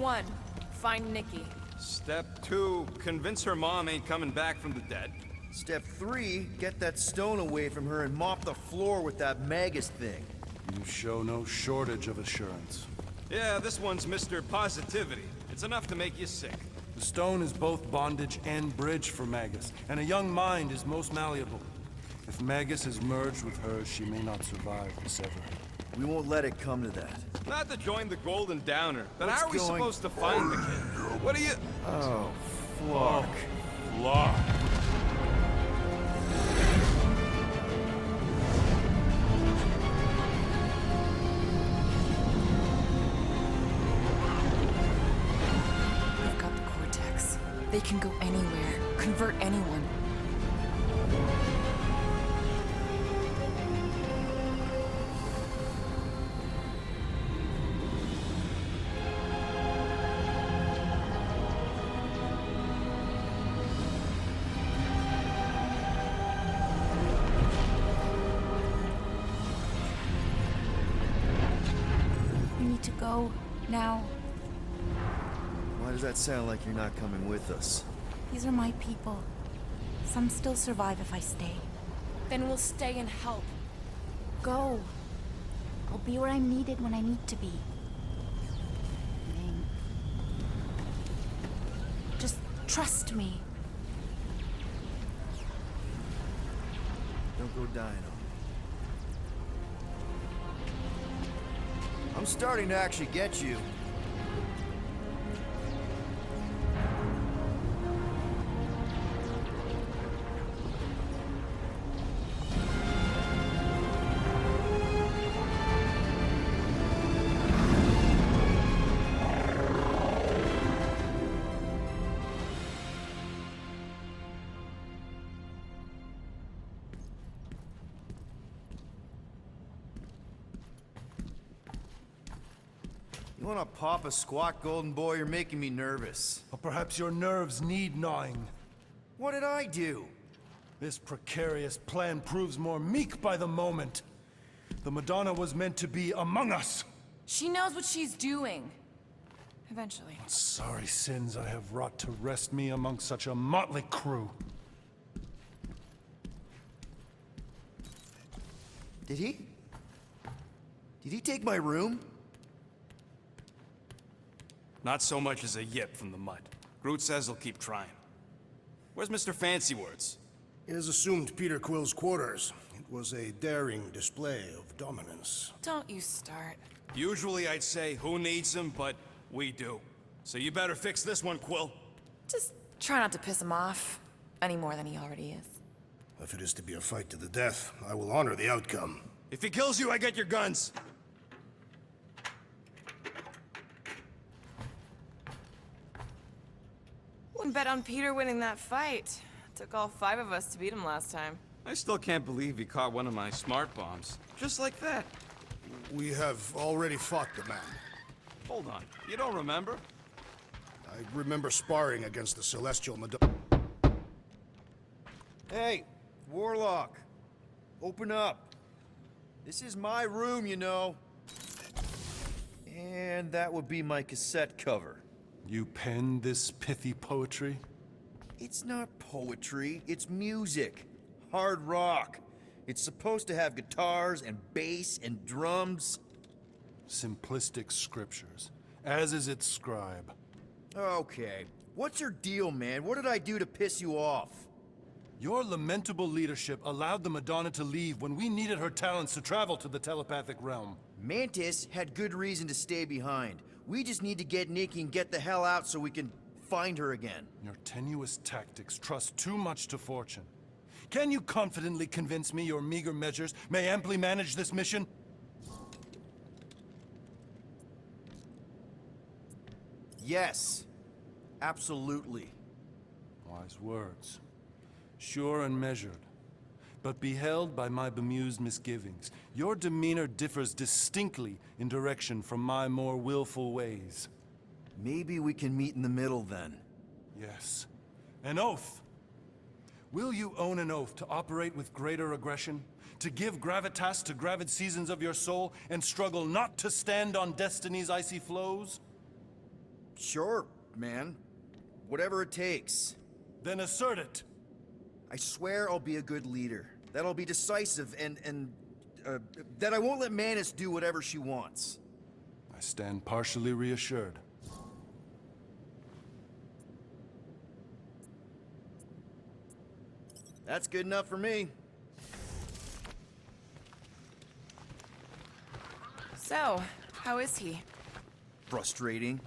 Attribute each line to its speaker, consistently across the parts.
Speaker 1: 1, find Nikki.
Speaker 2: Step 2, convince her mom ain't coming back from the dead.
Speaker 3: Step 3, get that stone away from her and mop the floor with that Magus thing.
Speaker 4: You show no shortage of assurance.
Speaker 2: Yeah, this one's Mr. Positivity. It's enough to make you sick.
Speaker 4: The stone is both bondage and bridge for Magus, and a young mind is most malleable. If Magus is merged with hers, she may not survive the severing.
Speaker 3: We won't let it come to that.
Speaker 2: Not to join the Golden Downer. Then
Speaker 3: What's
Speaker 2: how are we
Speaker 3: going-
Speaker 2: supposed to find the kid? What are you...
Speaker 3: Oh, fuck.
Speaker 4: Law.
Speaker 1: We've got the Cortex. They can go anywhere, convert anyone.
Speaker 5: We need to go now.
Speaker 3: Why does that sound like you're not coming with us?
Speaker 5: These are my people. Some still survive if I stay.
Speaker 1: Then we'll stay and help.
Speaker 5: Go. I'll be where I'm needed when I need to be. Ming. Just trust me.
Speaker 3: Don't go dying on me. I'm starting to actually get you. You wanna pop a squat, golden boy? You're making me nervous.
Speaker 4: Or perhaps your nerves need gnawing.
Speaker 3: What did I do?
Speaker 4: This precarious plan proves more meek by the moment. The Madonna was meant to be among us.
Speaker 1: She knows what she's doing. Eventually.
Speaker 4: Sorry sins I have wrought to wrest me among such a motley crew.
Speaker 3: Did he? Did he take my room?
Speaker 2: Not so much as a yip from the mud. Groot says he'll keep trying. Where's Mr. Fancy Words?
Speaker 6: It is assumed Peter Quill's quarters. It was a daring display of dominance.
Speaker 1: Don't you start.
Speaker 2: Usually I'd say, who needs him, but we do. So you better fix this one, Quill.
Speaker 1: Just try not to piss him off any more than he already is.
Speaker 6: If it is to be a fight to the death, I will honor the outcome.
Speaker 2: If he kills you, I get your guns.
Speaker 1: Wouldn't bet on Peter winning that fight. Took all 5 of us to beat him last time.
Speaker 2: I still can't believe he caught one of my smart bombs. Just like that.
Speaker 6: We have already fought the man.
Speaker 2: Hold on, you don't remember?
Speaker 6: I remember sparring against the Celestial Madonna.
Speaker 3: Hey, Warlock. Open up. This is my room, you know. And that would be my cassette cover.
Speaker 4: You penned this pithy poetry?
Speaker 3: It's not poetry, it's music. Hard rock. It's supposed to have guitars and bass and drums.
Speaker 4: Simplistic scriptures, as is its scribe.
Speaker 3: Okay. What's your deal, man? What did I do to piss you off?
Speaker 4: Your lamentable leadership allowed the Madonna to leave when we needed her talents to travel to the telepathic realm.
Speaker 3: Mantis had good reason to stay behind. We just need to get Nikki and get the hell out so we can find her again.
Speaker 4: Your tenuous tactics trust too much to fortune. Can you confidently convince me your meager measures may amply manage this mission?
Speaker 3: Yes. Absolutely.
Speaker 4: Wise words. Sure and measured. But beheld by my bemused misgivings, your demeanor differs distinctly in direction from my more willful ways.
Speaker 3: Maybe we can meet in the middle then.
Speaker 4: Yes. An oath. Will you own an oath to operate with greater aggression? To give gravitas to gravid seasons of your soul and struggle not to stand on destiny's icy flows?
Speaker 3: Sure, man. Whatever it takes.
Speaker 4: Then assert it.
Speaker 3: I swear I'll be a good leader. That I'll be decisive and that I won't let Manus do whatever she wants.
Speaker 4: I stand partially reassured.
Speaker 3: That's good enough for me.
Speaker 1: So, how is he?
Speaker 3: Frustrating.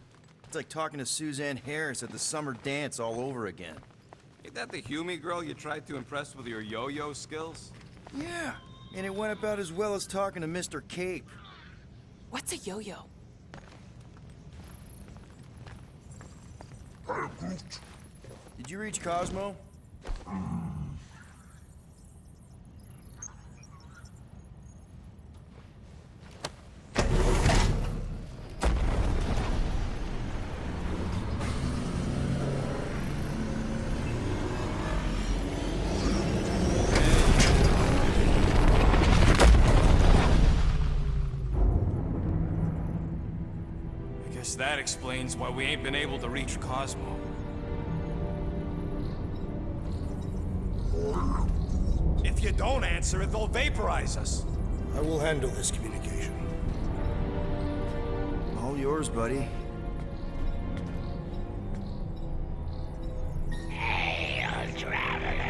Speaker 3: It's like talking to Suzanne Harris at the summer dance all over again.
Speaker 2: Ain't that the Hume girl you tried to impress with your yo-yo skills?
Speaker 3: Yeah, and it went about as well as talking to Mr. Cape.
Speaker 1: What's a yo-yo?
Speaker 3: Did you reach Cosmo?
Speaker 2: Guess that explains why we ain't been able to reach Cosmo. If you don't answer it, they'll vaporize us.
Speaker 6: I will handle this communication.
Speaker 3: All yours, buddy.
Speaker 7: Hail, traveler.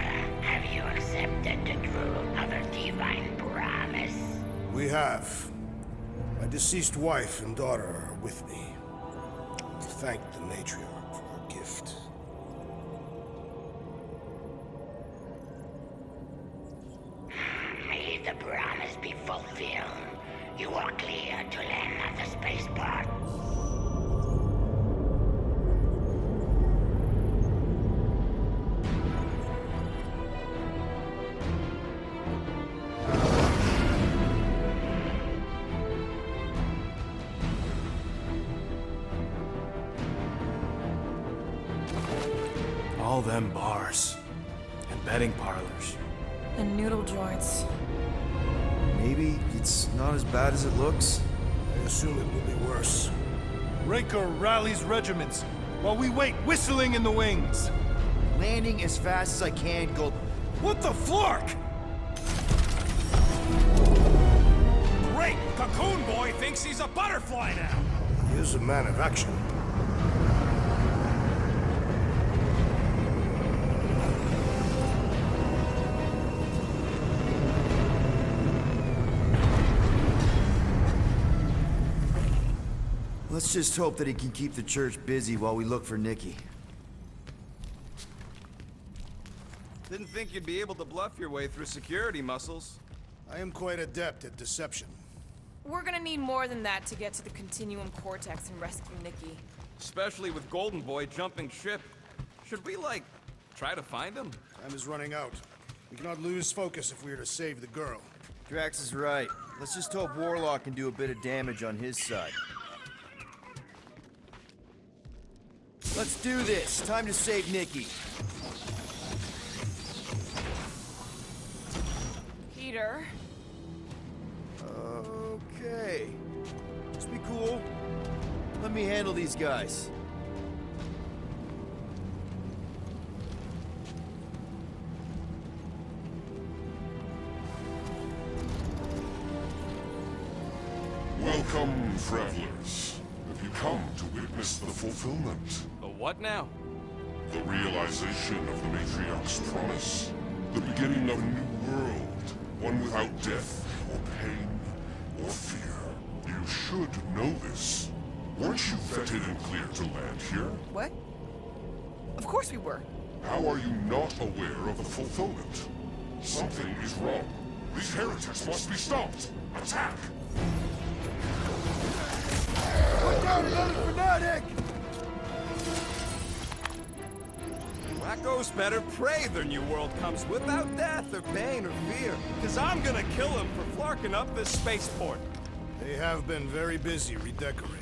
Speaker 7: Have you accepted the truth of a divine promise?
Speaker 6: We have. My deceased wife and daughter are with me. Thank the matriarch for her gift.
Speaker 7: May the promise be fulfilled. You are clear to land at the spaceport.
Speaker 2: All them bars. And betting parlors.
Speaker 1: And noodle joints.
Speaker 3: Maybe it's not as bad as it looks.
Speaker 6: I assume it will be worse.
Speaker 4: Raker rallies regiments while we wait whistling in the wings.
Speaker 3: Landing as fast as I can, go. What the flark?
Speaker 2: Great! Cocoon Boy thinks he's a butterfly now!
Speaker 6: He is a man of action.
Speaker 3: Let's just hope that he can keep the church busy while we look for Nikki.
Speaker 2: Didn't think you'd be able to bluff your way through security muscles.
Speaker 6: I am quite adept at deception.
Speaker 1: We're gonna need more than that to get to the Continuum Cortex and rescue Nikki.
Speaker 2: Especially with Golden Boy jumping ship. Should we, like, try to find him?
Speaker 6: Time is running out. We cannot lose focus if we are to save the girl.
Speaker 3: Drax is right. Let's just hope Warlock can do a bit of damage on his side. Let's do this. Time to save Nikki.
Speaker 1: Peter?
Speaker 3: Okay. Just be cool. Let me handle these guys.
Speaker 8: Welcome, travelers. Have you come to witness the fulfillment?
Speaker 2: The what now?
Speaker 8: The realization of the Matriarch's promise. The beginning of a new world. One without death, or pain, or fear. You should know this. Weren't you vetted and cleared to land here?
Speaker 1: What? Of course we were.
Speaker 8: How are you not aware of the fulfillment? Something is wrong. These heretics must be stopped. Attack!
Speaker 3: Put down another fanatic!
Speaker 2: Wacko's better pray their new world comes without death or pain or fear. Cause I'm gonna kill him for flarking up this spaceport.
Speaker 6: They have been very busy redecorating.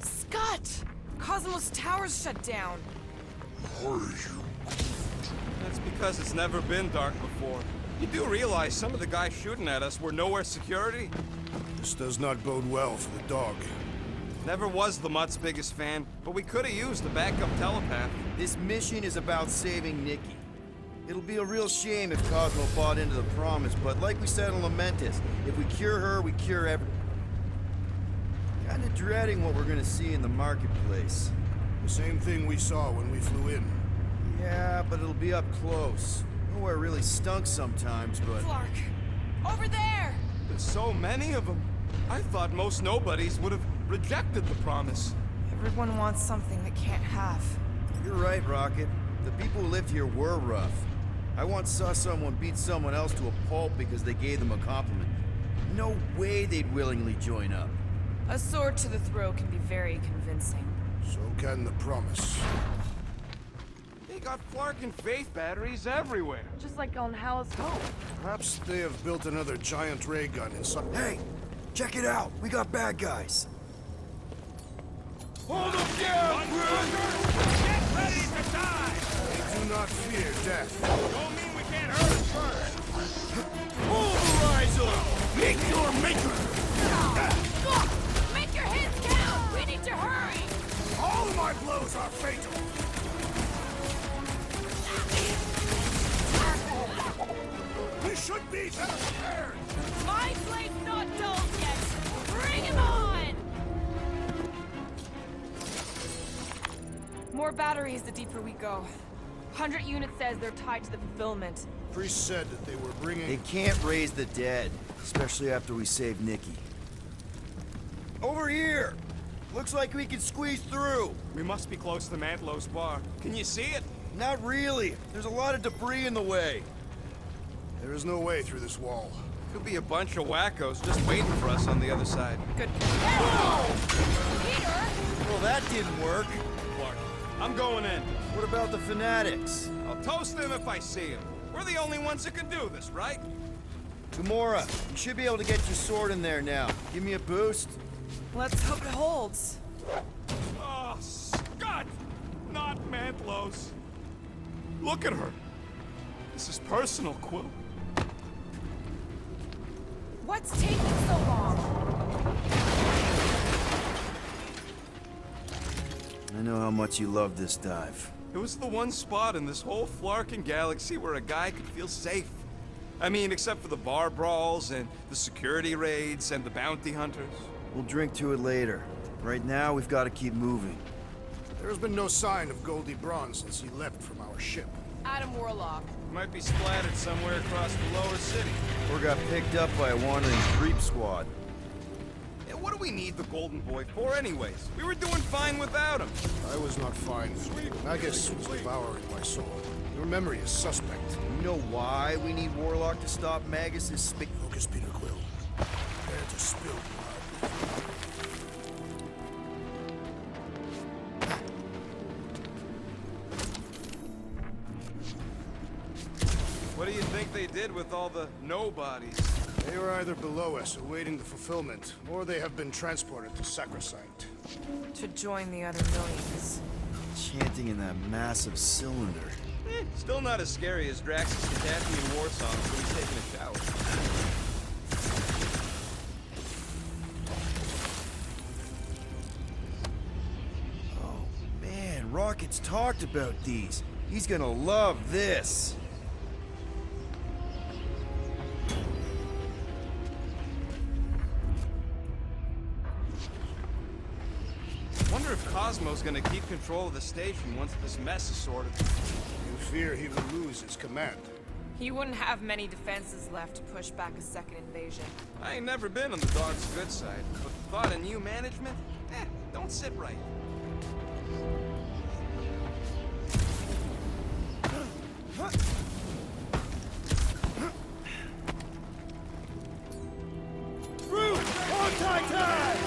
Speaker 1: Scott! Cosmos Tower's shut down.
Speaker 8: Are you?
Speaker 2: That's because it's never been dark before. You do realize some of the guys shooting at us were nowhere security?
Speaker 6: This does not bode well for the dog.
Speaker 2: Never was the Mutt's biggest fan, but we could have used a backup telepath.
Speaker 3: This mission is about saving Nikki. It'll be a real shame if Cosmo bought into the promise, but like we said on Lamentus, if we cure her, we cure everyone. Kinda dreading what we're gonna see in the marketplace.
Speaker 6: The same thing we saw when we flew in.
Speaker 3: Yeah, but it'll be up close. Nowhere really stunk sometimes, but...
Speaker 1: Clark! Over there!
Speaker 2: There's so many of them. I thought most nobodies would have rejected the promise.
Speaker 1: Everyone wants something they can't have.
Speaker 3: You're right, Rocket. The people who lived here were rough. I once saw someone beat someone else to a pulp because they gave them a compliment. No way they'd willingly join up.
Speaker 1: A sword to the throat can be very convincing.
Speaker 6: So can the promise.
Speaker 2: They got Flark and Faith batteries everywhere.
Speaker 1: Just like on Hal's Hope.
Speaker 6: Perhaps they have built another giant ray gun inside.
Speaker 3: Hey, check it out. We got bad guys.
Speaker 2: Hold them down, Get ready to die!
Speaker 6: Do not fear death.
Speaker 2: Don't mean we can't hurt us first.
Speaker 3: Pulverize them! Make your maker!
Speaker 1: Make your hits count! We need to hurry!
Speaker 6: All of my blows are fatal. We should be better prepared.
Speaker 1: My blade's not dull yet! Bring him on! More batteries the deeper we go. 100 units says they're tied to the fulfillment.
Speaker 6: Priest said that they were bringing...
Speaker 3: They can't raise the dead, especially after we save Nikki. Over here! Looks like we can squeeze through.
Speaker 2: We must be close to Mantlow's bar. Can you see it?
Speaker 3: Not really. There's a lot of debris in the way.
Speaker 6: There is no way through this wall.
Speaker 2: Could be a bunch of wackos just waiting for us on the other side.
Speaker 1: Good. Whoa! Peter!
Speaker 3: Well, that didn't work.
Speaker 2: Clark, I'm going in.
Speaker 3: What about the fanatics?
Speaker 2: I'll toast them if I see them. We're the only ones that can do this, right?
Speaker 3: Gamora, you should be able to get your sword in there now. Give me a boost.
Speaker 1: Let's hope it holds.
Speaker 2: Oh, Scott! Not Mantlow's. Look at her. This is personal, Quill.
Speaker 1: What's taking so long?
Speaker 3: I know how much you love this dive.
Speaker 2: It was the one spot in this whole Flarkin galaxy where a guy could feel safe. I mean, except for the bar brawls and the security raids and the bounty hunters.
Speaker 3: We'll drink to it later. Right now, we've got to keep moving.
Speaker 6: There has been no sign of Goldie Braun since he left from our ship.
Speaker 1: Adam Warlock.
Speaker 2: Might be splattered somewhere across the lower city.
Speaker 3: Or got picked up by a wandering creep squad.
Speaker 2: Yeah, what do we need the Golden Boy for anyways? We were doing fine without him.
Speaker 6: I was not fine. Magus was devouring my soul. Your memory is suspect.
Speaker 3: You know why we need Warlock to stop Magus's
Speaker 6: Focus, Peter Quill. Prepare to spill blood.
Speaker 2: What do you think they did with all the nobodies?
Speaker 6: They are either below us awaiting the fulfillment, or they have been transported to Sacrosanct.
Speaker 1: To join the other millions.
Speaker 3: chanting in that massive cylinder.
Speaker 2: Still not as scary as Drax's Catastrophe war songs when he's taking a shower.
Speaker 3: Man, Rocket's talked about these. He's gonna love this.
Speaker 2: Wonder if Cosmo's gonna keep control of the station once this mess is sorted.
Speaker 6: You fear he will lose his command.
Speaker 1: He wouldn't have many defenses left to push back a second invasion.
Speaker 2: I ain't never been on the dog's good side, but the thought of new management, don't sit right.
Speaker 3: Root! On Titan!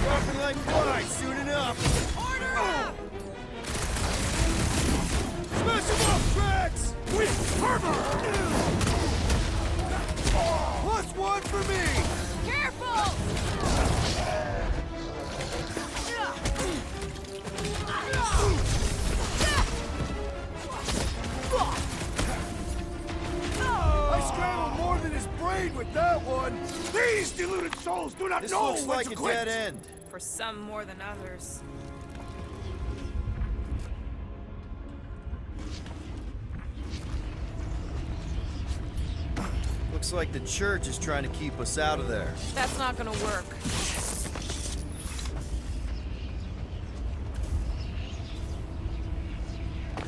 Speaker 3: Dropping like flies, soon enough!
Speaker 1: Order up!
Speaker 3: Smash him up, Drax! With fervor! +1 for me!
Speaker 1: Careful!
Speaker 6: I scrambled more than his brain with that one! These deluded souls do not
Speaker 3: This
Speaker 6: know
Speaker 3: looks
Speaker 6: when
Speaker 3: like
Speaker 6: to
Speaker 3: a
Speaker 6: quit!
Speaker 3: dead end.
Speaker 9: for some more than others.
Speaker 3: Looks like the church is trying to keep us out of there.
Speaker 9: That's not gonna work.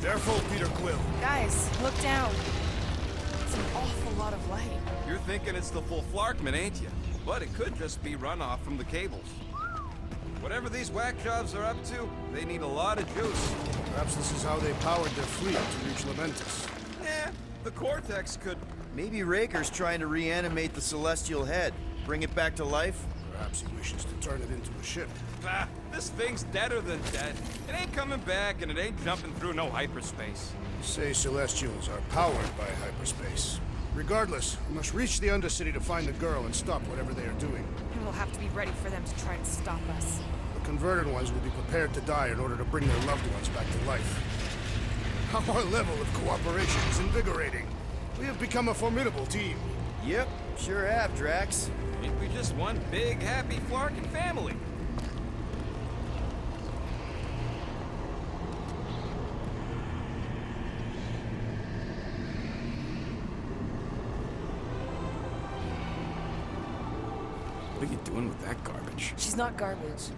Speaker 6: Careful, Peter Quill.
Speaker 1: Guys, look down. It's an awful lot of light.
Speaker 2: You're thinking it's the full Flarkman, ain't you? But it could just be runoff from the cables. Whatever these whack jobs are up to, they need a lot of juice.
Speaker 6: Perhaps this is how they powered their fleet to reach Lamentis.
Speaker 2: Eh, the Cortex could...
Speaker 3: Maybe Raker's trying to reanimate the Celestial Head. Bring it back to life?
Speaker 6: Perhaps he wishes to turn it into a ship.
Speaker 2: Ah, this thing's deader than dead. It ain't coming back, and it ain't jumping through no hyperspace.
Speaker 6: You say Celestials are powered by hyperspace. Regardless, we must reach the Undercity to find the girl and stop whatever they are doing.
Speaker 1: And we'll have to be ready for them to try and stop us.
Speaker 6: The converted ones will be prepared to die in order to bring their loved ones back to life. Our level of cooperation is invigorating. We have become a formidable team.
Speaker 3: Yep, sure have, Drax.
Speaker 2: Ain't we just one big, happy Flarkin family? What are you doing with that garbage?
Speaker 1: She's not garbage.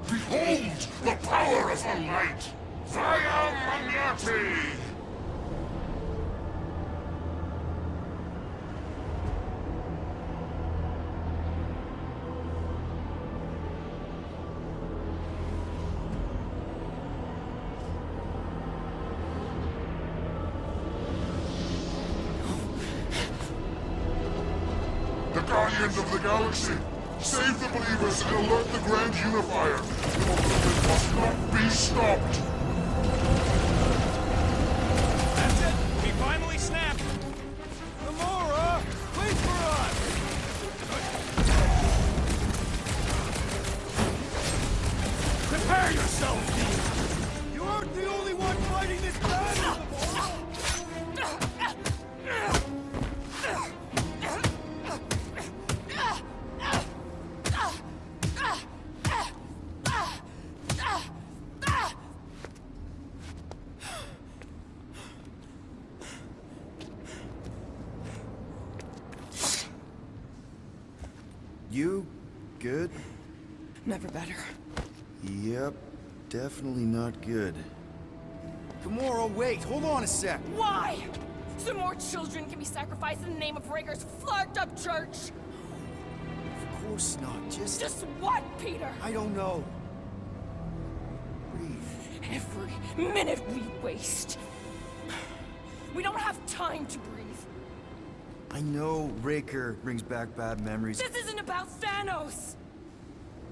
Speaker 8: Behold the power of the light! Via Magnati! The Guardians of the Galaxy! Save the believers and alert the Grand Unifier! The movement must not be stopped!
Speaker 2: That's it! We finally snapped! Gamora! Wait for us! Prepare yourself!
Speaker 3: You aren't the only one fighting this battle! You good?
Speaker 1: Never better.
Speaker 3: Yep, definitely not good. Gamora, wait, hold on a sec.
Speaker 9: Why? So more children can be sacrificed in the name of Raker's flarked up church?
Speaker 3: Of course not,
Speaker 9: Just what, Peter?
Speaker 3: I don't know. Breathe.
Speaker 9: Every minute we waste. We don't have time to breathe.
Speaker 3: I know Raker brings back bad memories.
Speaker 9: This isn't about Thanos.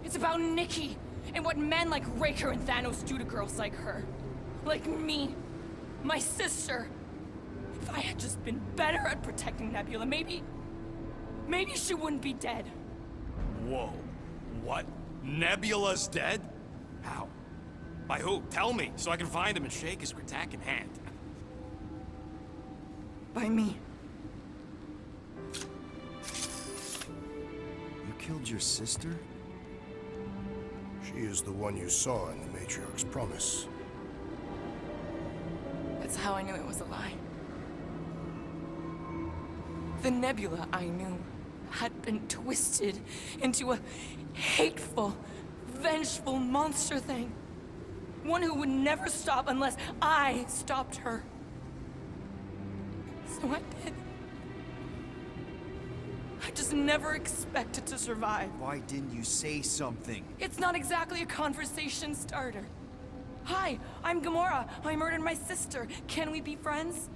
Speaker 9: It's about Nikki and what men like Raker and Thanos do to girls like her. Like me. My sister. If I had just been better at protecting Nebula, maybe she wouldn't be dead.
Speaker 2: Whoa. What? Nebula's dead? How? By who? Tell me, so I can find him and shake his Kratak in hand.
Speaker 1: By me.
Speaker 3: You killed your sister?
Speaker 6: She is the one you saw in the Matriarch's promise.
Speaker 1: That's how I knew it was a lie. The Nebula I knew had been twisted into a hateful, vengeful monster thing. One who would never stop unless I stopped her. So I did. I just never expected to survive.
Speaker 3: Why didn't you say something?
Speaker 1: It's not exactly a conversation starter. Hi, I'm Gamora. I murdered my sister. Can we be friends?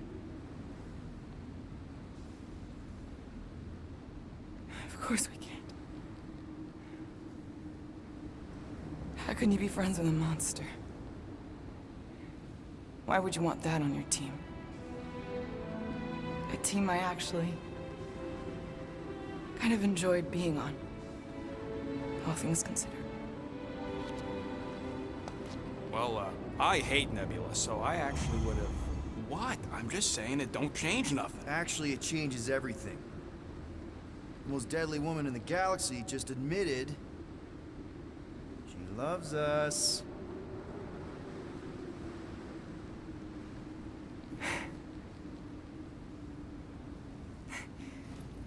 Speaker 1: Of course we can't. How can you be friends with a monster? Why would you want that on your team? A team I actually kind of enjoyed being on, all things considered.
Speaker 2: Well, I hate Nebula, so I actually would have... What? I'm just saying it don't change nothing.
Speaker 3: Actually, it changes everything. The most deadly woman in the galaxy just admitted she loves us.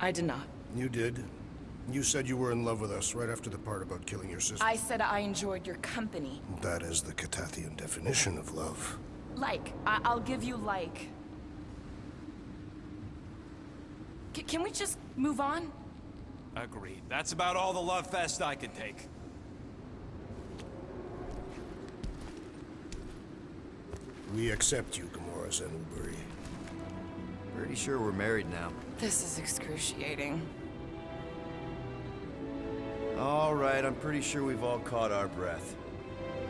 Speaker 1: I did not.
Speaker 6: You did. You said you were in love with us right after the part about killing your sister.
Speaker 1: I said I enjoyed your company.
Speaker 6: That is the Catathian definition of love.
Speaker 1: Like. I'll give you like. Can we just move on?
Speaker 2: Agreed. That's about all the love fest I could take.
Speaker 6: We accept you, Gamora Zenuburi.
Speaker 3: Pretty sure we're married now.
Speaker 1: This is excruciating.
Speaker 3: All right, I'm pretty sure we've all caught our breath.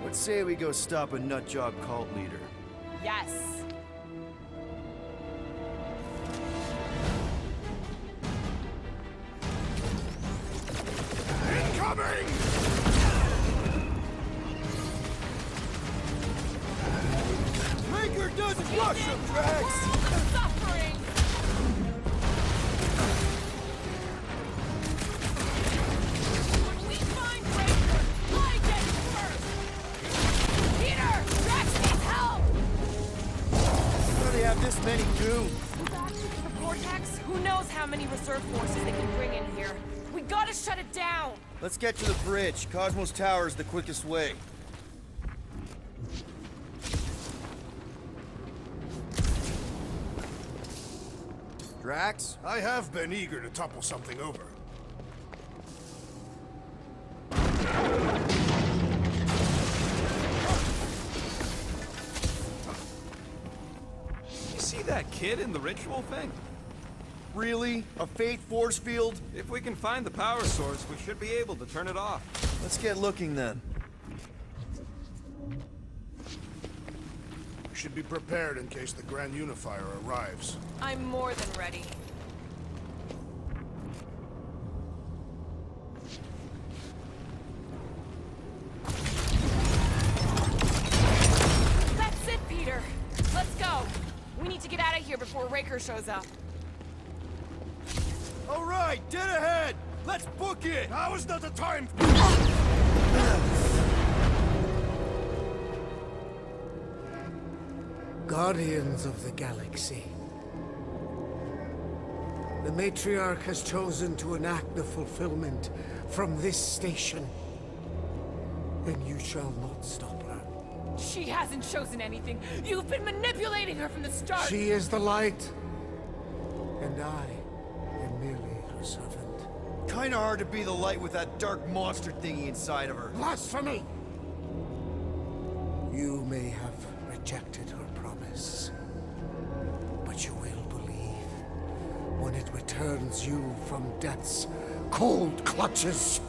Speaker 3: Let's say we go stop a nutjob cult leader.
Speaker 1: Yes.
Speaker 6: Incoming!
Speaker 3: Raker doesn't rush him, Drax!
Speaker 1: Suffering! When we find Raker, I get first! Peter! Drax needs help!
Speaker 3: How do they have this many goons?
Speaker 1: Back to the vortex? Who knows how many reserve forces they can bring in here? We gotta shut it down!
Speaker 3: Let's get to the bridge. Cosmos Tower is the quickest way. Drax?
Speaker 6: I have been eager to topple something over.
Speaker 2: You see that kid in the ritual thing?
Speaker 3: Really? A fate force field?
Speaker 2: If we can find the power source, we should be able to turn it off.
Speaker 3: Let's get looking then.
Speaker 6: We should be prepared in case the Grand Unifier arrives.
Speaker 1: I'm more than ready. That's it, Peter! Let's go! We need to get out of here before Raker shows up.
Speaker 3: All right, dead ahead! Let's book it!
Speaker 6: Now is not the time!
Speaker 10: Guardians of the Galaxy. The Matriarch has chosen to enact the fulfillment from this station. And you shall not stop her.
Speaker 1: She hasn't chosen anything. You've been manipulating her from the start.
Speaker 10: She is the light. And I am merely her servant.
Speaker 3: Kinda hard to be the light with that dark monster thingy inside of her.
Speaker 10: Blasphemy! You may have rejected her promise, but you will believe when it returns you from death's cold clutches.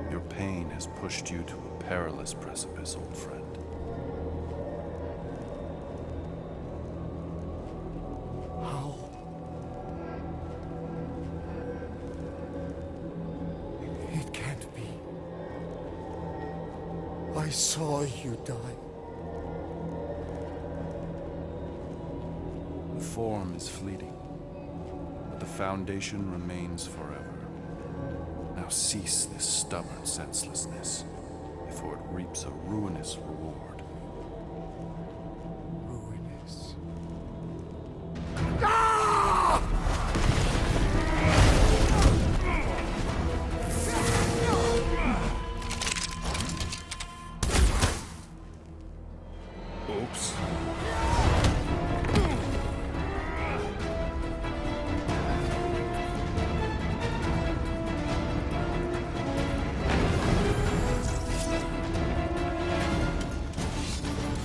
Speaker 4: Your pain has pushed you to a perilous precipice, old friend.
Speaker 10: How? It can't be. I saw you die.
Speaker 4: The form is fleeting, but the foundation remains forever. Now cease this stubborn senselessness, before it reaps a ruinous reward.
Speaker 10: Ruinous.
Speaker 2: Oops.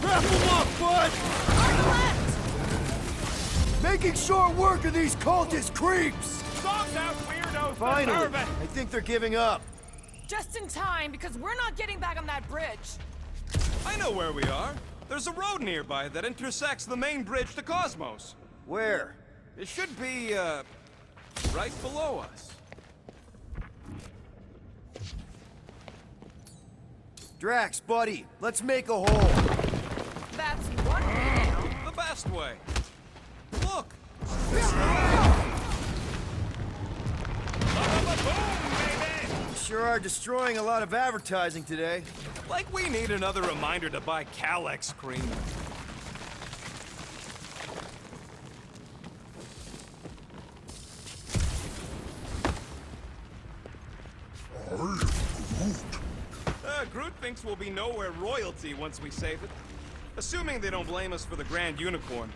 Speaker 3: Wrap them up, bud! Making short work of these cultist creeps!
Speaker 2: Dogs out, weirdos!
Speaker 3: Finally! I think they're giving up.
Speaker 1: Just in time, because we're not getting back on that bridge.
Speaker 2: I know where we are. There's a road nearby that intersects the main bridge to Cosmos.
Speaker 3: Where?
Speaker 2: It should be, right below us.
Speaker 3: Drax, buddy, let's make a hole.
Speaker 1: That's one way down.
Speaker 2: The best way. Look!
Speaker 3: You sure are destroying a lot of advertising today.
Speaker 2: Like we need another reminder to buy Calex cream. Groot thinks we'll be nowhere royalty once we save it. Assuming they don't blame us for the Grand Unicorn.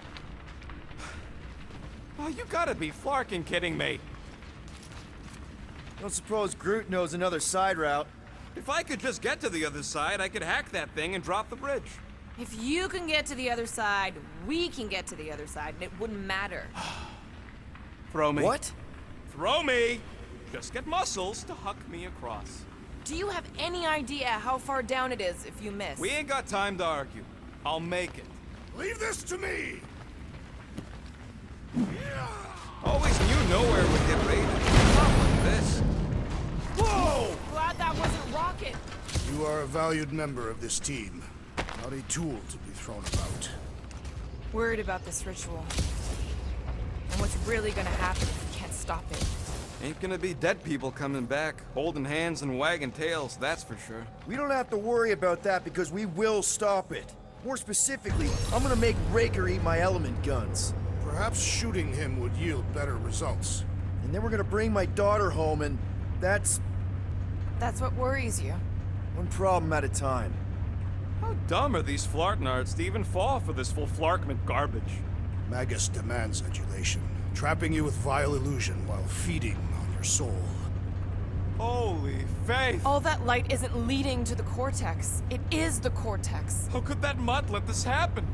Speaker 2: Oh, you gotta be flarkin' kidding me.
Speaker 3: Don't suppose Groot knows another side route.
Speaker 2: If I could just get to the other side, I could hack that thing and drop the bridge.
Speaker 1: If you can get to the other side, we can get to the other side, and it wouldn't matter.
Speaker 2: Throw me.
Speaker 3: What?
Speaker 2: Throw me! Just get muscles to huck me across.
Speaker 1: Do you have any idea how far down it is if you miss?
Speaker 2: We ain't got time to argue. I'll make it.
Speaker 6: Leave this to me!
Speaker 2: Always knew nowhere would get raided. Not like this.
Speaker 3: Whoa!
Speaker 1: Glad that wasn't Rocket.
Speaker 6: You are a valued member of this team, not a tool to be thrown about.
Speaker 1: Worried about this ritual. And what's really gonna happen if we can't stop it.
Speaker 2: Ain't gonna be dead people coming back, holding hands and wagging tails, that's for sure.
Speaker 3: We don't have to worry about that because we will stop it. More specifically, I'm gonna make Raker eat my element guns.
Speaker 6: Perhaps shooting him would yield better results.
Speaker 3: And then we're gonna bring my daughter home, and that's
Speaker 1: That's what worries you.
Speaker 3: one problem at a time.
Speaker 2: How dumb are these flartnards to even fall for this full flarkment garbage?
Speaker 6: Magus demands adulation, trapping you with vile illusion while feeding on your soul.
Speaker 2: Holy faith!
Speaker 1: All that light isn't leading to the cortex. It is the cortex.
Speaker 2: How could that mutt let this happen?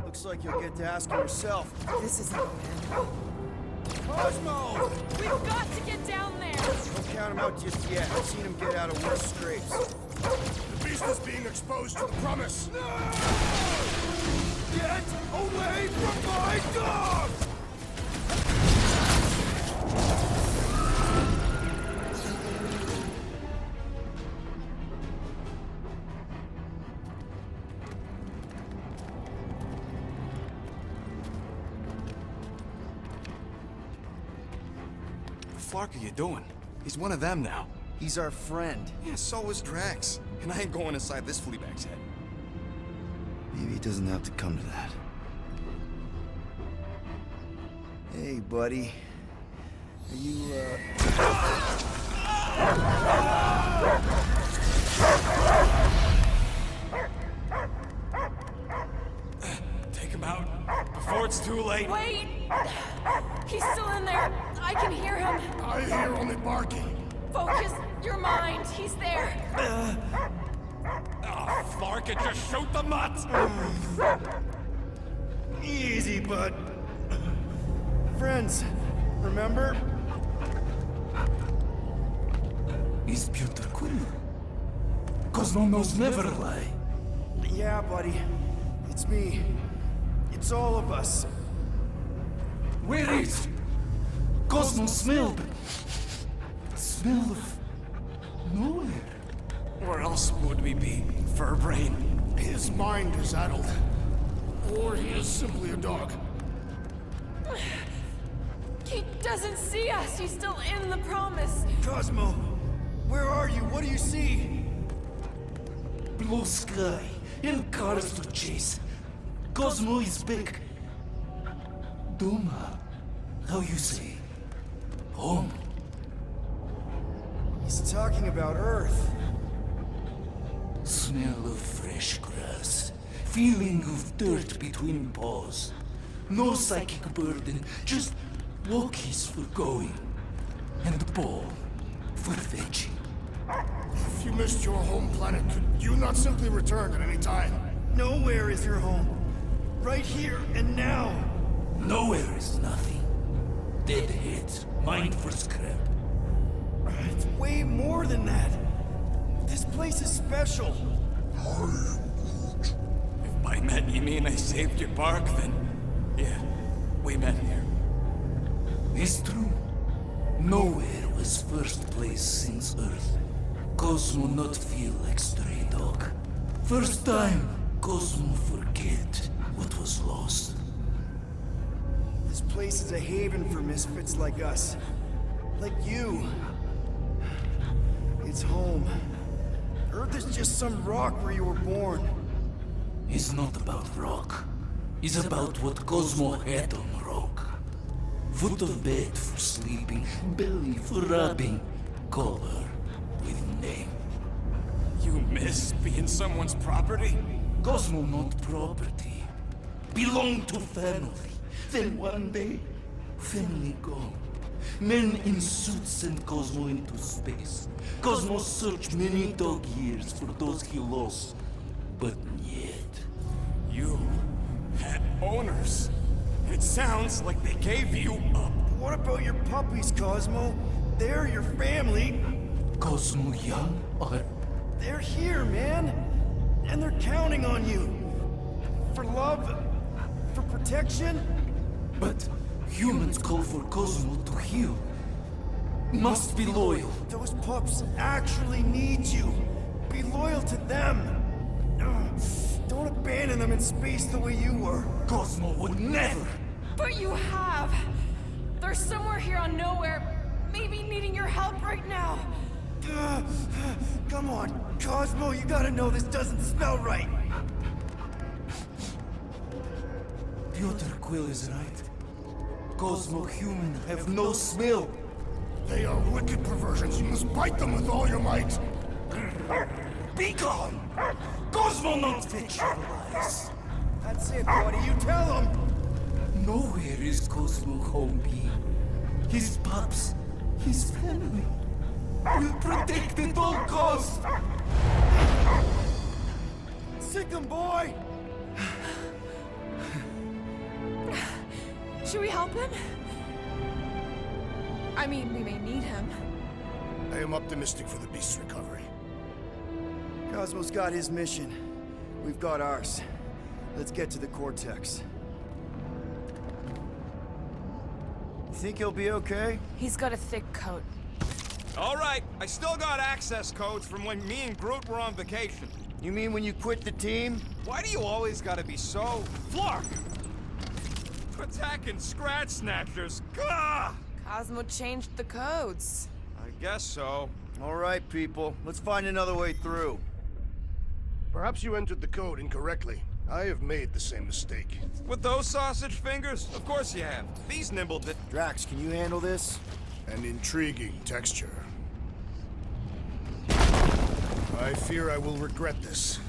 Speaker 3: Looks like you'll get to ask her yourself.
Speaker 1: This isn't gonna end.
Speaker 3: Cosmo!
Speaker 1: We've got to get down there!
Speaker 3: Don't count him out just yet. I've seen him get out of worse scrapes.
Speaker 6: The beast is being exposed to the promise.
Speaker 3: Get away from my dog!
Speaker 2: What the flark are you doing? He's one of them now.
Speaker 3: He's our friend.
Speaker 2: Yeah, so is Drax. And I ain't going inside this fleabag's head.
Speaker 3: Maybe it doesn't have to come to that. Hey, buddy. Are you,
Speaker 2: Take him out before it's too late.
Speaker 1: Wait! He's still in there. I can hear him.
Speaker 6: I hear only barking.
Speaker 1: Focus your mind. He's there.
Speaker 2: Oh, flark it, just shoot the mutt!
Speaker 3: Easy, bud. Friends, remember?
Speaker 11: Is Peter Quill? Cosmo knows never lie.
Speaker 3: Yeah, buddy. It's me. It's all of us.
Speaker 11: Where is Cosmo smelled? The smell of nowhere.
Speaker 2: Where else would we be, Furbrain?
Speaker 6: His mind is addled. Or he is simply a dog.
Speaker 1: He doesn't see us. He's still in the promise.
Speaker 3: Cosmo, where are you? What do you see?
Speaker 11: Blue sky and cars to chase. Cosmo is back. Doma, how you say? Home.
Speaker 3: He's talking about Earth.
Speaker 11: Smell of fresh grass. Feeling of dirt between paws. No psychic burden, just walkies for going. And the ball for fetching.
Speaker 6: If you missed your home planet, could you not simply return at any time?
Speaker 3: Nowhere is your home. Right here and now.
Speaker 11: Nowhere is nothing. Dead heads, mind for scrap.
Speaker 3: It's way more than that. This place is special.
Speaker 12: met, you mean I saved your bark? Then, yeah, we met here.
Speaker 11: It's true. Nowhere was first place since Earth. Cosmo not feel like stray dog. First time, Cosmo forget what was lost.
Speaker 3: This place is a haven for misfits like us. Like you. It's home. Earth is just some rock where you were born.
Speaker 11: It's not about rock. It's about what Cosmo had on rock. Foot of bed for sleeping, belly for rubbing, color with name.
Speaker 12: You miss being someone's property?
Speaker 11: Cosmo not property. Belong to family. Then one day, family gone. Men in suits send Cosmo into space. Cosmo searched many dog years for those he lost. But yet...
Speaker 12: You had owners. It sounds like they gave you up.
Speaker 3: What about your puppies, Cosmo? They're your family.
Speaker 11: Cosmo young or...
Speaker 3: They're here, man. And they're counting on you. For love, for protection.
Speaker 11: But humans call for Cosmo to heal. Must be loyal.
Speaker 3: Those pups actually need you. Be loyal to them. Don't abandon them in space the way you were.
Speaker 11: Cosmo would never.
Speaker 9: But you have. They're somewhere here on nowhere, maybe needing your help right now.
Speaker 3: Come on, Cosmo, you gotta know this doesn't smell right.
Speaker 11: Piotr Quill is right. Cosmo human have no smell.
Speaker 6: They are wicked perversions. You must bite them with all your might.
Speaker 11: Be gone! Cosmo not fetch your lies.
Speaker 3: That's it, buddy. You tell him.
Speaker 11: Nowhere is Cosmo home be. His pups, his family, will protect at all costs.
Speaker 3: Sick him, boy.
Speaker 9: Should we help him? I mean, we may need him.
Speaker 6: I am optimistic for the beast's recovery.
Speaker 3: Cosmo's got his mission. We've got ours. Let's get to the Cortex. You think he'll be okay?
Speaker 9: He's got a thick coat.
Speaker 2: All right, I still got access codes from when me and Groot were on vacation.
Speaker 3: You mean when you quit the team?
Speaker 2: Why do you always gotta be so... Flark! Attacking Scratch Snatchers. Gah!
Speaker 9: Cosmo changed the codes.
Speaker 2: I guess so.
Speaker 3: All right, people. Let's find another way through.
Speaker 6: Perhaps you entered the code incorrectly. I have made the same mistake.
Speaker 2: With those sausage fingers? Of course you have. These nimble bit...
Speaker 3: Drax, can you handle this?
Speaker 6: An intriguing texture. I fear I will regret this.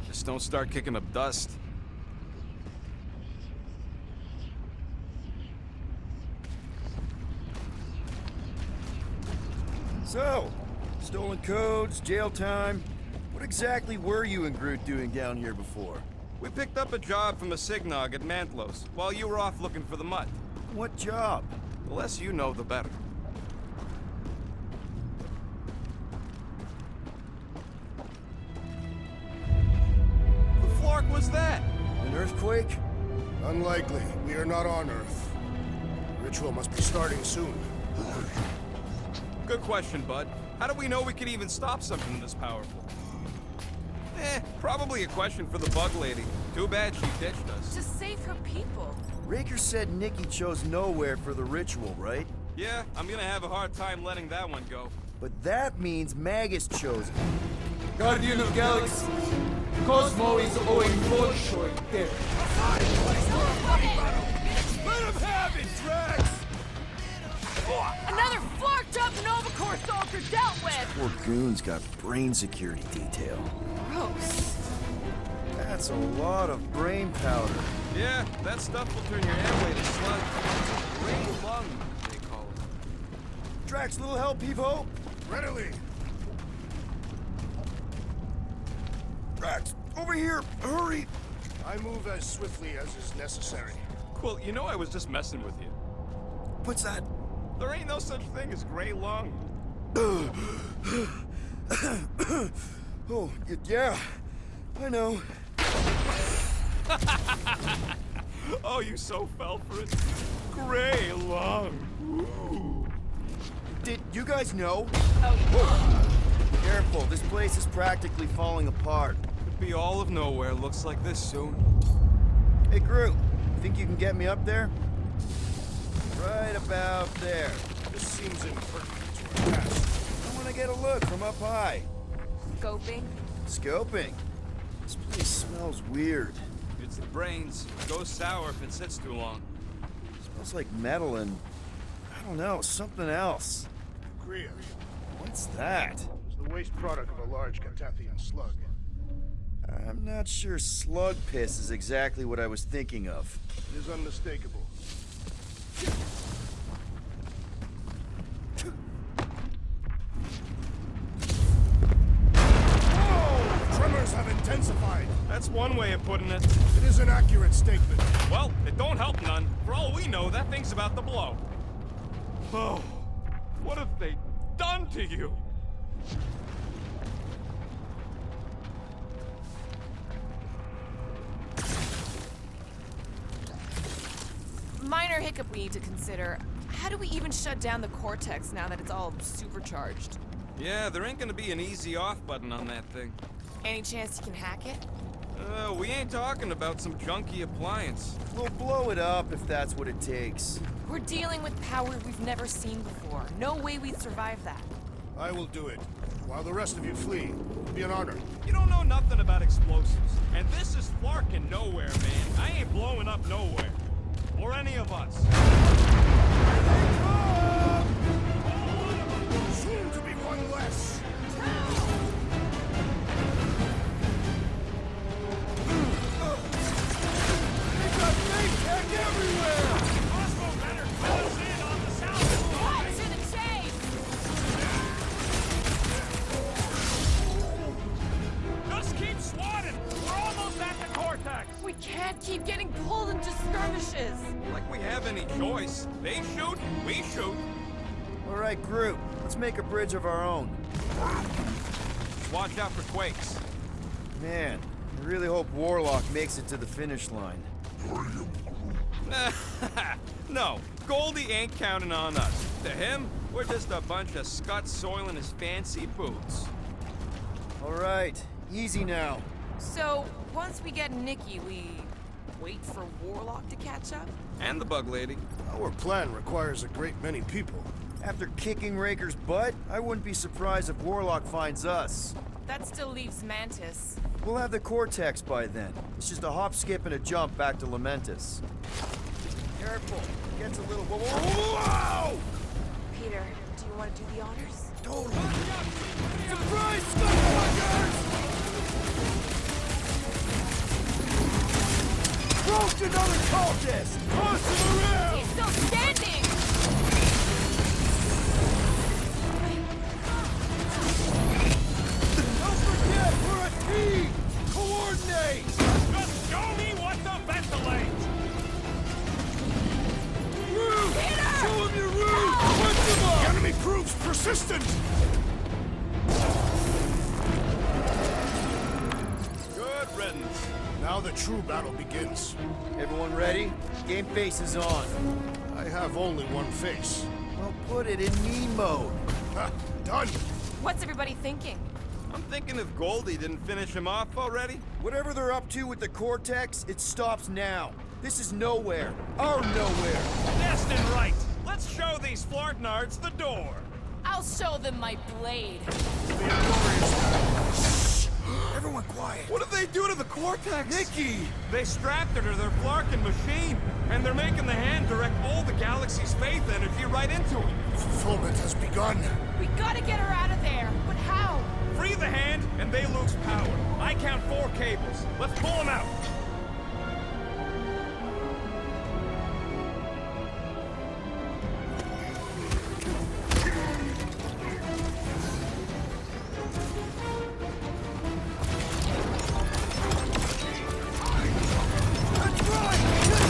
Speaker 2: Just don't start kicking up dust.
Speaker 3: So, stolen codes, jail time. What exactly were you and Groot doing down here before?
Speaker 2: We picked up a job from a Signog at Mantlos, while you were off looking for the mutt.
Speaker 3: What job?
Speaker 2: The less you know, the better. The Flark was that?
Speaker 3: An earthquake?
Speaker 6: Unlikely. We are not on Earth. Ritual must be starting soon.
Speaker 2: Good question, bud. How do we know we could even stop something this powerful? Probably a question for the bug lady. Too bad she ditched us.
Speaker 9: To save her people.
Speaker 3: Raker said Nikki chose nowhere for the ritual, right?
Speaker 2: Yeah, I'm gonna have a hard time letting that one go.
Speaker 3: But that means Magus chose it.
Speaker 11: Guardian of Galaxy, Cosmo is owing Bolshoi death.
Speaker 2: Let him have it, Drax!
Speaker 9: Another flarked up Nova Corps soldier dealt with!
Speaker 3: Poor goon's got brain security detail.
Speaker 9: Gross.
Speaker 3: That's a lot of brain powder.
Speaker 2: Yeah, that stuff will turn your airway to sludge. Brain lung, they call it.
Speaker 3: Drax, little help, Evo?
Speaker 6: Readily.
Speaker 3: Drax, over here, hurry!
Speaker 6: I move as swiftly as is necessary.
Speaker 2: Quill, you know I was just messing with you.
Speaker 3: What's that?
Speaker 2: There ain't no such thing as gray lung.
Speaker 3: Oh, yeah, I know.
Speaker 2: Oh, you so fell for it. Gray lung. Ooh.
Speaker 3: Did you guys know?
Speaker 1: Oh,
Speaker 3: Careful, this place is practically falling apart.
Speaker 2: Could be all of nowhere. Looks like this soon.
Speaker 3: Hey, Groot, think you can get me up there? Right about there.
Speaker 6: This seems impertinent to our past.
Speaker 3: I want to get a look from up high.
Speaker 1: scoping.
Speaker 3: Scoping? This place smells weird.
Speaker 2: It's the brains. It goes sour if it sits too long.
Speaker 3: Smells like metal and, I don't know, something else.
Speaker 6: Kriya
Speaker 3: What's that?
Speaker 6: is the waste product of a large Catathian slug.
Speaker 3: I'm not sure slug piss is exactly what I was thinking of.
Speaker 6: It is unmistakable. Whoa! Tremors have intensified.
Speaker 2: That's one way of putting it.
Speaker 6: It is an accurate statement.
Speaker 2: Well, it don't help none. For all we know, that thing's about to blow. Oh, what have they done to you?
Speaker 1: Minor hiccup we need to consider. How do we even shut down the cortex now that it's all supercharged?
Speaker 2: Yeah, there ain't gonna be an easy off button on that thing.
Speaker 1: Any chance you can hack it?
Speaker 2: We ain't talking about some junky appliance.
Speaker 3: We'll blow it up if that's what it takes.
Speaker 1: We're dealing with power we've never seen before. No way we'd survive that.
Speaker 6: I will do it. While the rest of you flee, it'll be an honor.
Speaker 2: You don't know nothing about explosives. And this is Flarkin' nowhere, man. I ain't blowing up nowhere. Or any of us.
Speaker 6: Soon to be one less.
Speaker 3: They got fake tech everywhere!
Speaker 2: Crossbow better fill us in on the sound.
Speaker 1: What to the chase?
Speaker 2: Just keep swatting. We're almost at the cortex.
Speaker 1: We can't keep getting pulled into skirmishes.
Speaker 2: Like we have any choice. They shoot, we shoot.
Speaker 3: All right, Groot, let's make a bridge of our own.
Speaker 2: Watch out for quakes.
Speaker 3: Man, I really hope Warlock makes it to the finish line.
Speaker 2: No, Goldie ain't counting on us. To him, we're just a bunch of scuts soiling his fancy boots.
Speaker 3: All right, easy now.
Speaker 1: So, once we get Nikki, we wait for Warlock to catch up?
Speaker 2: And the bug lady.
Speaker 6: Our plan requires a great many people.
Speaker 3: After kicking Raker's butt, I wouldn't be surprised if Warlock finds us.
Speaker 1: That still leaves Mantis.
Speaker 3: We'll have the Cortex by then. It's just a hop, skip, and a jump back to Lamentis. Careful. Gets a little... Whoa!
Speaker 1: Peter, do you want to do the honors?
Speaker 3: Totally. Surprise, Skywalkers! Broke another cultist! Toss him around!
Speaker 1: He's still standing!
Speaker 3: Don't forget, we're a team! Coordinate!
Speaker 2: Just show me what to ventilate!
Speaker 3: Root! Show him your root! Punch him up!
Speaker 6: The enemy proves persistent!
Speaker 2: Good riddance.
Speaker 6: Now the true battle begins.
Speaker 3: Everyone ready? Game face is on.
Speaker 6: I have only one face.
Speaker 3: Well, put it in me mode.
Speaker 6: Ha! Done!
Speaker 1: What's everybody thinking?
Speaker 2: I'm thinking if Goldie didn't finish him off already.
Speaker 3: Whatever they're up to with the Cortex, it stops now. This is nowhere. Our nowhere.
Speaker 2: Destined right. Let's show these Flartnards the door.
Speaker 1: I'll show them my blade.
Speaker 3: Everyone quiet.
Speaker 2: What did they do to the Cortex?
Speaker 3: Nikki!
Speaker 2: They strapped her to their Flarkin machine, and they're making the hand direct all the galaxy's faith energy right into it.
Speaker 6: Fulfillment has begun.
Speaker 1: We gotta get her out of there. But how?
Speaker 2: Free the hand, and they lose power. I count 4 cables. Let's pull them out.
Speaker 3: That's right!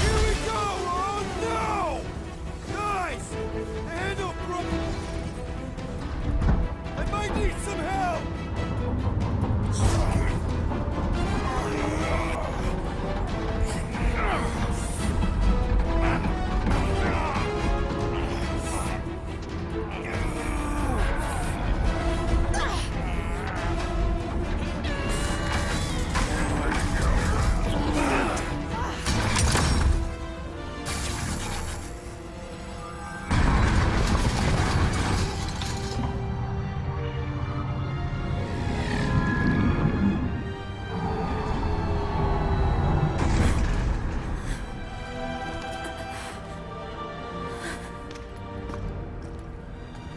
Speaker 3: Here we go! Oh no! Guys! The handle broke! I might need some help!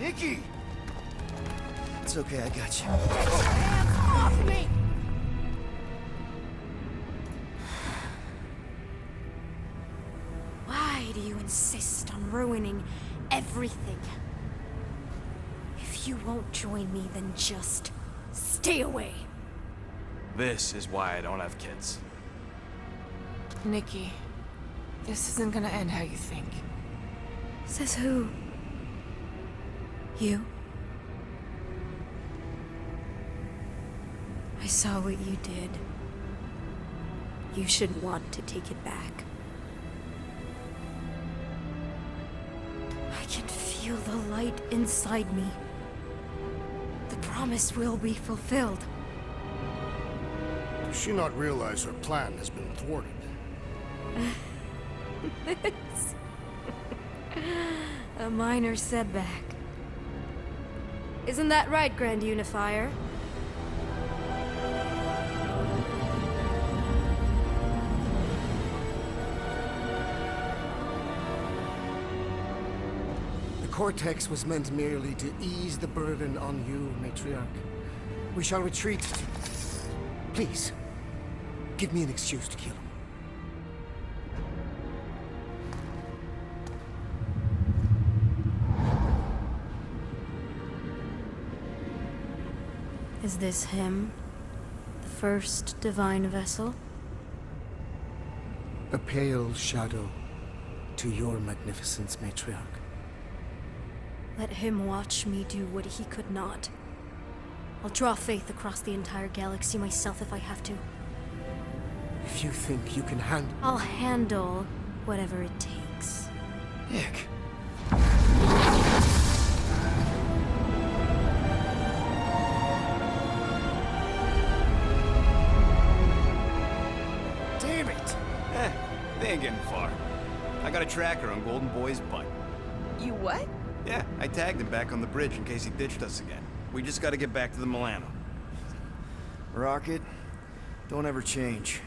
Speaker 3: Nikki! It's okay, I got you.
Speaker 9: Hands off me!
Speaker 5: Why do you insist on ruining everything? If you won't join me, then just stay away.
Speaker 2: This is why I don't have kids.
Speaker 1: Nikki, this isn't gonna end how you think.
Speaker 5: Says who? You? I saw what you did. You should want to take it back. I can feel the light inside me. The promise will be fulfilled.
Speaker 6: Does she not realize her plan has been thwarted?
Speaker 5: This. A minor setback. Isn't that right, Grand Unifier?
Speaker 10: The Cortex was meant merely to ease the burden on you, Matriarch. We shall retreat. Please, give me an excuse to kill him.
Speaker 5: Is this him? The first divine vessel?
Speaker 10: A pale shadow to your magnificence, Matriarch.
Speaker 5: Let him watch me do what he could not. I'll draw faith across the entire galaxy myself if I have to.
Speaker 10: If you think you can handle...
Speaker 5: I'll handle whatever it takes.
Speaker 3: Nick.
Speaker 2: Damn it! They ain't getting far. I got a tracker on Golden Boy's butt.
Speaker 1: You what?
Speaker 2: Yeah, I tagged him back on the bridge in case he ditched us again. We just gotta get back to the Milano.
Speaker 3: Rocket, don't ever change.